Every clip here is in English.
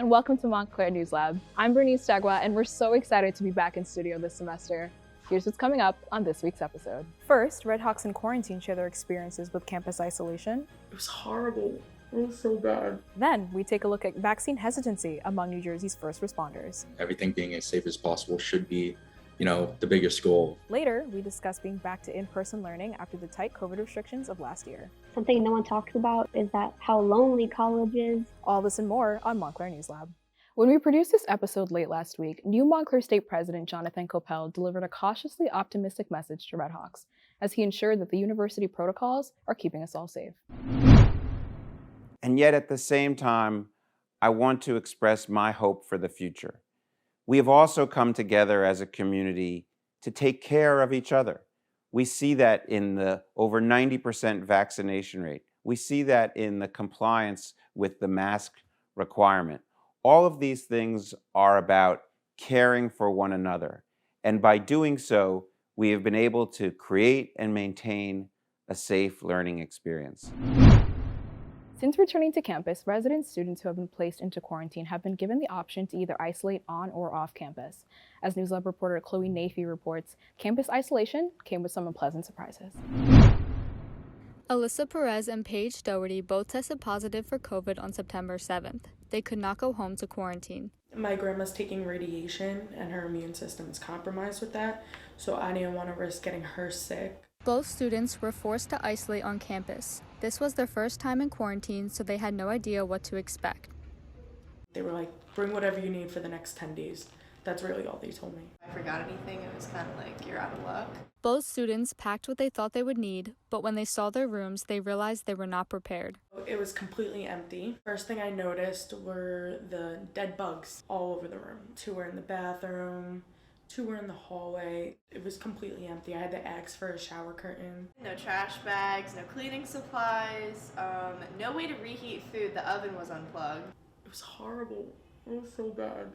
and welcome to Montclair News Lab. I'm Bernice Dagwa, and we're so excited to be back in studio this semester. Here's what's coming up on this week's episode. First, Red Hawks in quarantine share their experiences with campus isolation. It was horrible. It was so bad. Then, we take a look at vaccine hesitancy among New Jersey's first responders. Everything being as safe as possible should be, the biggest goal. Later, we discuss being back to in-person learning after the tight COVID restrictions of last year. Something no one talks about is that how lonely college is. All this and more on Montclair News Lab. When we produced this episode late last week, new Montclair State President Jonathan Coppell delivered a cautiously optimistic message to Red Hawks, as he ensured that the university protocols are keeping us all safe. And yet at the same time, I want to express my hope for the future. We have also come together as a community to take care of each other. We see that in the over 90% vaccination rate. We see that in the compliance with the mask requirement. All of these things are about caring for one another. And by doing so, we have been able to create and maintain a safe learning experience. Since returning to campus, resident students who have been placed into quarantine have been given the option to either isolate on or off campus. As News Lab reporter Chloe Nafee reports, campus isolation came with some unpleasant surprises. Alyssa Perez and Paige Doherty both tested positive for COVID on September 7th. They could not go home to quarantine. My grandma's taking radiation and her immune system is compromised with that, so I didn't want to risk getting her sick. Both students were forced to isolate on campus. This was their first time in quarantine, so they had no idea what to expect. They were like, bring whatever you need for the next 10 days. That's really all they told me. If I forgot anything, it was kind of like, you're out of luck. Both students packed what they thought they would need, but when they saw their rooms, they realized they were not prepared. It was completely empty. First thing I noticed were the dead bugs all over the room. 2 were in the bathroom, 2 were in the hallway. It was completely empty. I had to ask for a shower curtain. No trash bags, no cleaning supplies, no way to reheat food. The oven was unplugged. It was horrible. It was so bad.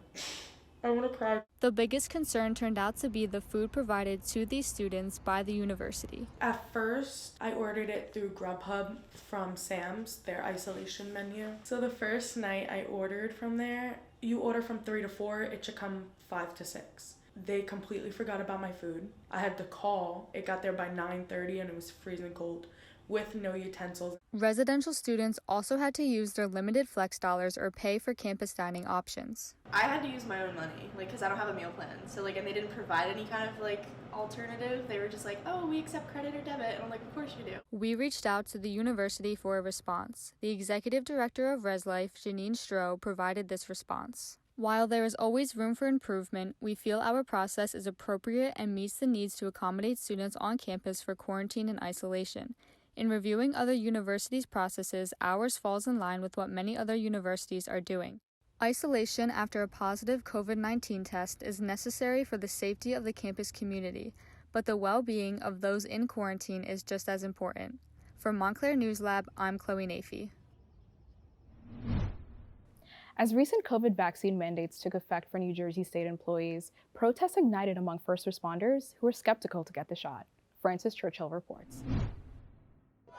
I want to cry. The biggest concern turned out to be the food provided to these students by the university. At first, I ordered it through Grubhub from Sam's, their isolation menu. So the first night I ordered from there, you order from 3 to 4, it should come 5 to 6. They completely forgot about my food. I had to call. It got there by 9:30 and it was freezing cold with no utensils. Residential students also had to use their limited flex dollars or pay for campus dining options. I had to use my own money, because I don't have a meal plan. So, and they didn't provide any kind of, alternative. They were just like, oh, we accept credit or debit. And I'm like, of course you do. We reached out to the university for a response. The executive director of ResLife, Janine Stroh, provided this response. While there is always room for improvement, we feel our process is appropriate and meets the needs to accommodate students on campus for quarantine and isolation. In reviewing other universities' processes, ours falls in line with what many other universities are doing. Isolation after a positive COVID-19 test is necessary for the safety of the campus community, but the well-being of those in quarantine is just as important. For Montclair News Lab, I'm Chloe Nafee. As recent COVID vaccine mandates took effect for New Jersey state employees, protests ignited among first responders who were skeptical to get the shot. Francis Churchill reports.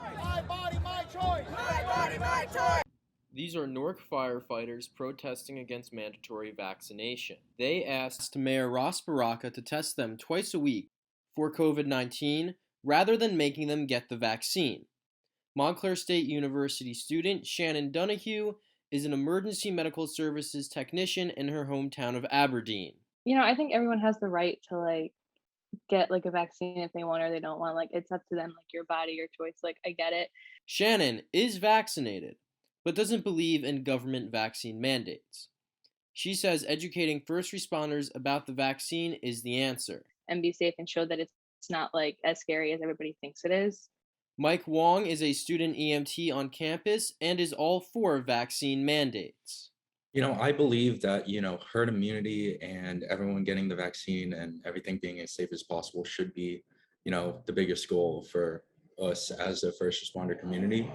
My body, my choice! My body, my choice! These are Newark firefighters protesting against mandatory vaccination. They asked Mayor Ross Baraka to test them twice a week for COVID-19 rather than making them get the vaccine. Montclair State University student Shannon Donahue is an emergency medical services technician in her hometown of Aberdeen. I think everyone has the right to get a vaccine if they want or they don't want. It's up to them, your body, your choice. I get it. Shannon is vaccinated, but doesn't believe in government vaccine mandates. She says educating first responders about the vaccine is the answer. And be safe and show that it's not as scary as everybody thinks it is. Mike Wong is a student EMT on campus and is all for vaccine mandates. I believe that, herd immunity and everyone getting the vaccine and everything being as safe as possible should be, the biggest goal for us as a first responder community.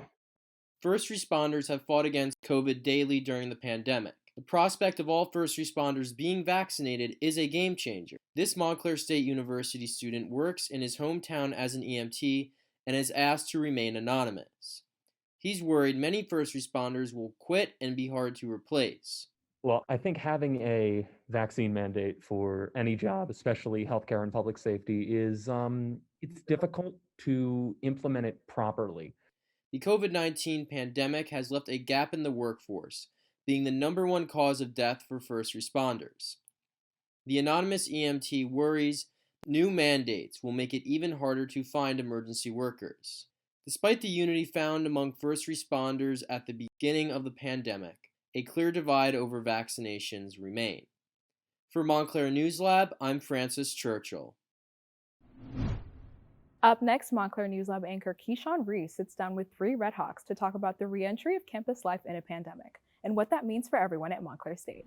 First responders have fought against COVID daily during the pandemic. The prospect of all first responders being vaccinated is a game changer. This Montclair State University student works in his hometown as an EMT and is asked to remain anonymous. He's worried many first responders will quit and be hard to replace. Well, I think having a vaccine mandate for any job, especially healthcare and public safety, is it's difficult to implement it properly. The COVID-19 pandemic has left a gap in the workforce, being the #1 cause of death for first responders. The anonymous EMT worries new mandates will make it even harder to find emergency workers. Despite the unity found among first responders at the beginning of the pandemic, a clear divide over vaccinations remain. For Montclair News Lab, I'm Francis Churchill. Up next, Montclair News Lab anchor Keyshawn Reese sits down with 3 Red Hawks to talk about the reentry of campus life in a pandemic and what that means for everyone at Montclair State.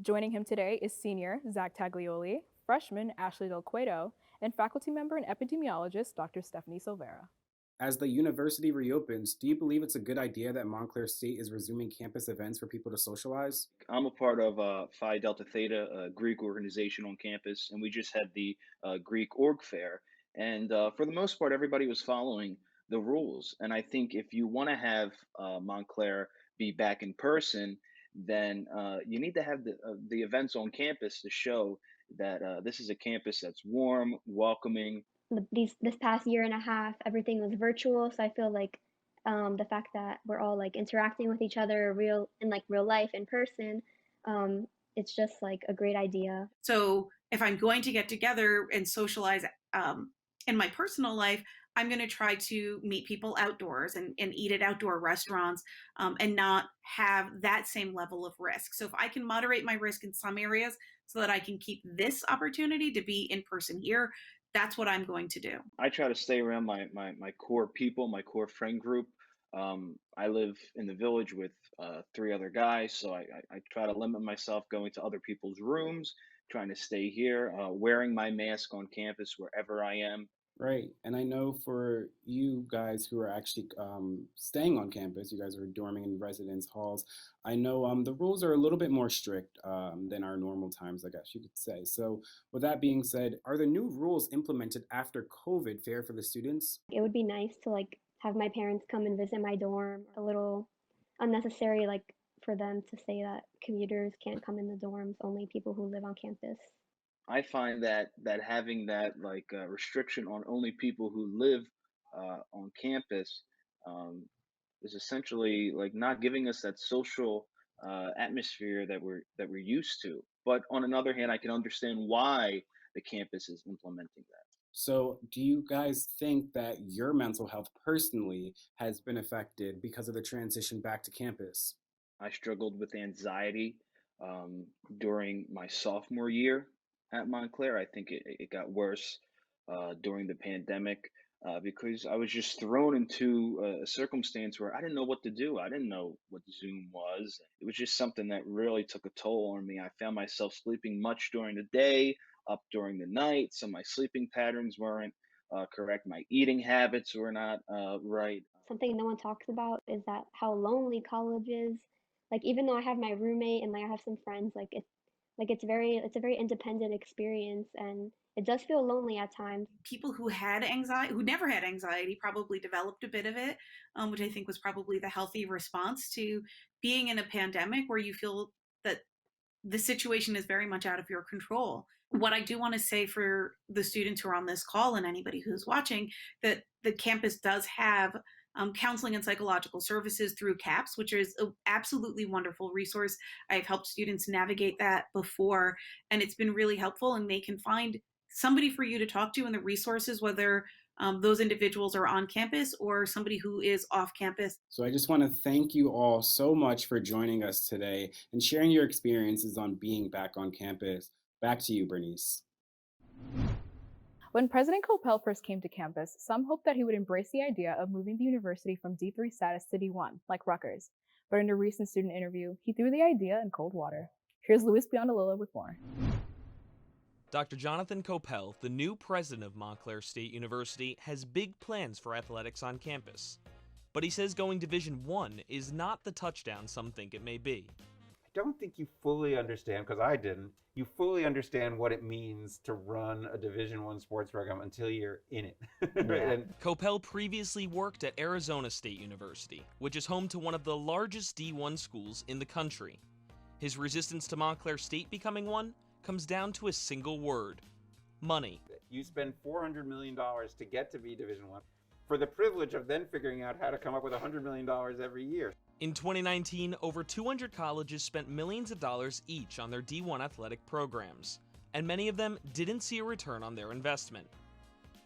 Joining him today is senior Zach Taglioli, freshman Ashley Del Cueto, and faculty member and epidemiologist Dr. Stephanie Silvera. As the university reopens, do you believe it's a good idea that Montclair State is resuming campus events for people to socialize? I'm a part of Phi Delta Theta, a Greek organization on campus, and we just had the Greek Org Fair. And for the most part, everybody was following the rules. And I think if you want to have Montclair be back in person, then you need to have the events on campus to show that this is a campus that's warm, welcoming. This past year and a half, everything was virtual, so I feel like the fact that we're all like interacting with each other in real life in person, it's just like a great idea. So if I'm going to get together and socialize in my personal life, I'm going to try to meet people outdoors and eat at outdoor restaurants and not have that same level of risk. So if I can moderate my risk in some areas so that I can keep this opportunity to be in person here, that's what I'm going to do. I try to stay around my core people, my core friend group. I live in the village with 3 other guys, so I try to limit myself going to other people's rooms, trying to stay here, wearing my mask on campus wherever I am. Right. And I know for you guys who are actually staying on campus, you guys are dorming in residence halls. I know the rules are a little bit more strict than our normal times, I guess you could say. So with that being said, are the new rules implemented after COVID fair for the students? It would be nice to like have my parents come and visit my dorm. A little unnecessary, like for them to say that commuters can't come in the dorms, only people who live on campus. I find that having that restriction on only people who live on campus is essentially like not giving us that social atmosphere that we're used to. But on another hand, I can understand why the campus is implementing that. So do you guys think that your mental health personally has been affected because of the transition back to campus? I struggled with anxiety during my sophomore year at Montclair. I think it got worse during the pandemic because I was just thrown into a circumstance where I didn't know what to do. I didn't know what Zoom was. It was just something that really took a toll on me. I found myself sleeping much during the day, up during the night. So my sleeping patterns weren't correct. My eating habits were not right. Something no one talks about is that how lonely college is. Like even though I have my roommate and like I have some friends, it's a very independent experience, and it does feel lonely at times. People who had anxiety, who never had anxiety, probably developed a bit of it, which I think was probably the healthy response to being in a pandemic where you feel that the situation is very much out of your control. What I do want to say for the students who are on this call and anybody who's watching, that the campus does have counseling and psychological services through CAPS, which is an absolutely wonderful resource. I've helped students navigate that before, and it's been really helpful, and they can find somebody for you to talk to in the resources, whether those individuals are on campus or somebody who is off campus. So I just want to thank you all so much for joining us today and sharing your experiences on being back on campus. Back to you, Bernice. When President Coppell first came to campus, some hoped that he would embrace the idea of moving the university from D3 status to D1, like Rutgers. But in a recent student interview, he threw the idea in cold water. Here's Luis Biondelilla with more. Dr. Jonathan Coppell, the new president of Montclair State University, has big plans for athletics on campus. But he says going Division I is not the touchdown some think it may be. I don't think you fully understand, because I didn't, you fully understand what it means to run a Division I sports program until you're in it. Right? And Coppell previously worked at Arizona State University, which is home to one of the largest D1 schools in the country. His resistance to Montclair State becoming one comes down to a single word: money. You spend $400 million to get to be Division I for the privilege of then figuring out how to come up with $100 million every year. In 2019, over 200 colleges spent millions of dollars each on their D1 athletic programs, and many of them didn't see a return on their investment.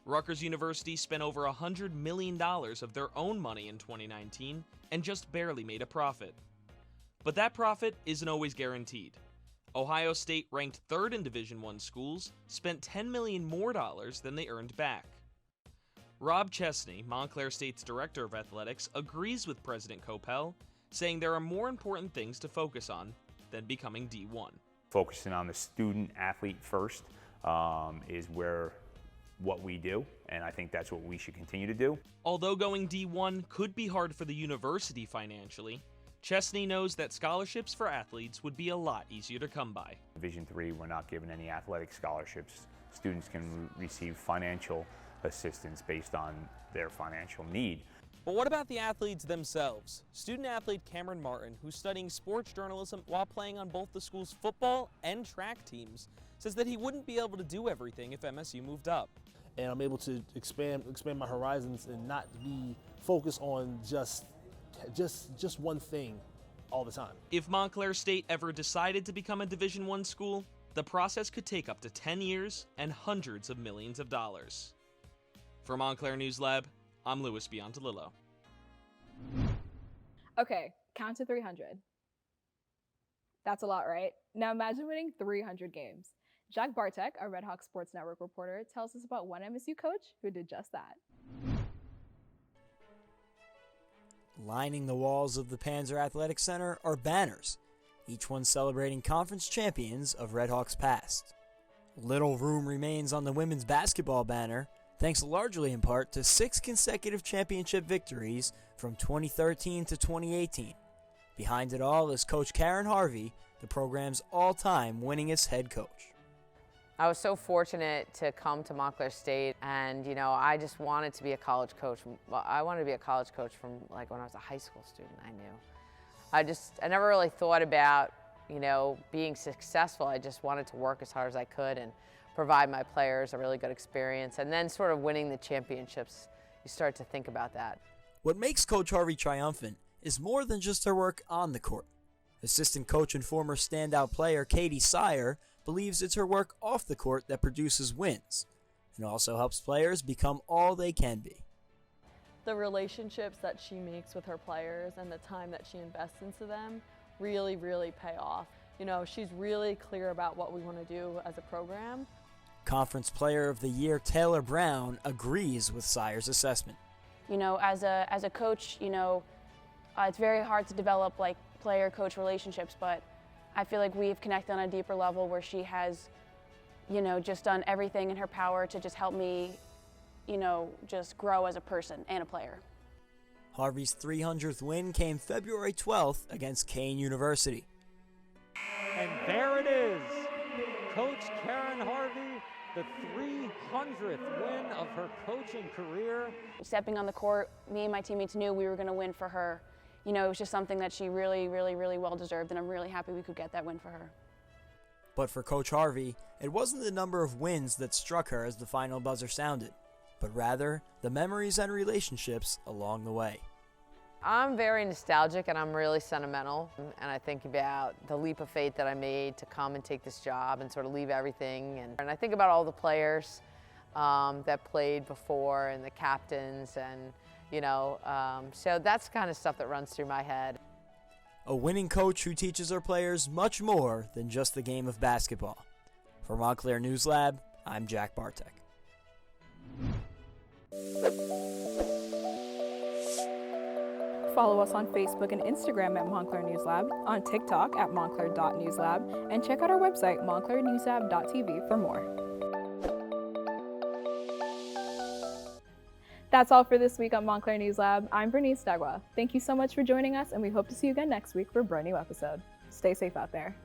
Rutgers University spent over $100 million of their own money in 2019 and just barely made a profit. But that profit isn't always guaranteed. Ohio State, ranked third in Division I schools, spent $10 million more than they earned back. Rob Chesney, Montclair State's director of athletics, agrees with President Coppell, saying there are more important things to focus on than becoming D1. Focusing on the student athlete first is what we do, and I think that's what we should continue to do. Although going D1 could be hard for the university financially, Chesney knows that scholarships for athletes would be a lot easier to come by. Division III, we're not giving any athletic scholarships. Students can receive financial assistance based on their financial need. But what about the athletes themselves? Student athlete Cameron Martin, who's studying sports journalism while playing on both the school's football and track teams, says that he wouldn't be able to do everything if MSU moved up. And I'm able to expand my horizons and not be focused on just one thing all the time. If Montclair State ever decided to become a Division I school, the process could take up to 10 years and hundreds of millions of dollars. For Montclair News Lab, I'm Louis Biondelillo. Okay, count to 300. That's a lot, right? Now imagine winning 300 games. Jack Bartek, a Red Hawk Sports Network reporter, tells us about one MSU coach who did just that. Lining the walls of the Panzer Athletic Center are banners, each one celebrating conference champions of Red Hawks past. Little room remains on the women's basketball banner, thanks largely in part to 6 consecutive championship victories from 2013 to 2018. Behind it all is Coach Karen Harvey, the program's all-time winningest head coach. I was so fortunate to come to Montclair State, and I just wanted to be a college coach. Well, I wanted to be a college coach from like when I was a high school student. I never really thought about being successful. I just wanted to work as hard as I could and provide my players a really good experience, and then sort of winning the championships, you start to think about that. What makes Coach Harvey triumphant is more than just her work on the court. Assistant coach and former standout player Katie Sire believes it's her work off the court that produces wins, and also helps players become all they can be. The relationships that she makes with her players and the time that she invests into them really, really pay off. She's really clear about what we want to do as a program. Conference Player of the Year Taylor Brown agrees with Sire's assessment. As a coach, it's very hard to develop player-coach relationships, but I feel like we've connected on a deeper level where she has, just done everything in her power to just help me, just grow as a person and a player. Harvey's 300th win came February 12th against Kane University. And there it is, Coach Karen Harvey, the 300th win of her coaching career. Stepping on the court, me and my teammates knew we were going to win for her. It was just something that she really, really, really well deserved, and I'm really happy we could get that win for her. But for Coach Harvey, it wasn't the number of wins that struck her as the final buzzer sounded, but rather the memories and relationships along the way. I'm very nostalgic and I'm really sentimental, and I think about the leap of faith that I made to come and take this job and sort of leave everything, and I think about all the players that played before and the captains, and so that's the kind of stuff that runs through my head. A winning coach who teaches her players much more than just the game of basketball. For Montclair News Lab, I'm Jack Bartek. Follow us on Facebook and Instagram at Montclair News Lab, on TikTok at montclair.newslab, and check out our website, montclairnewslab.tv, for more. That's all for this week on Montclair News Lab. I'm Bernice Dagwa. Thank you so much for joining us, and we hope to see you again next week for a brand new episode. Stay safe out there.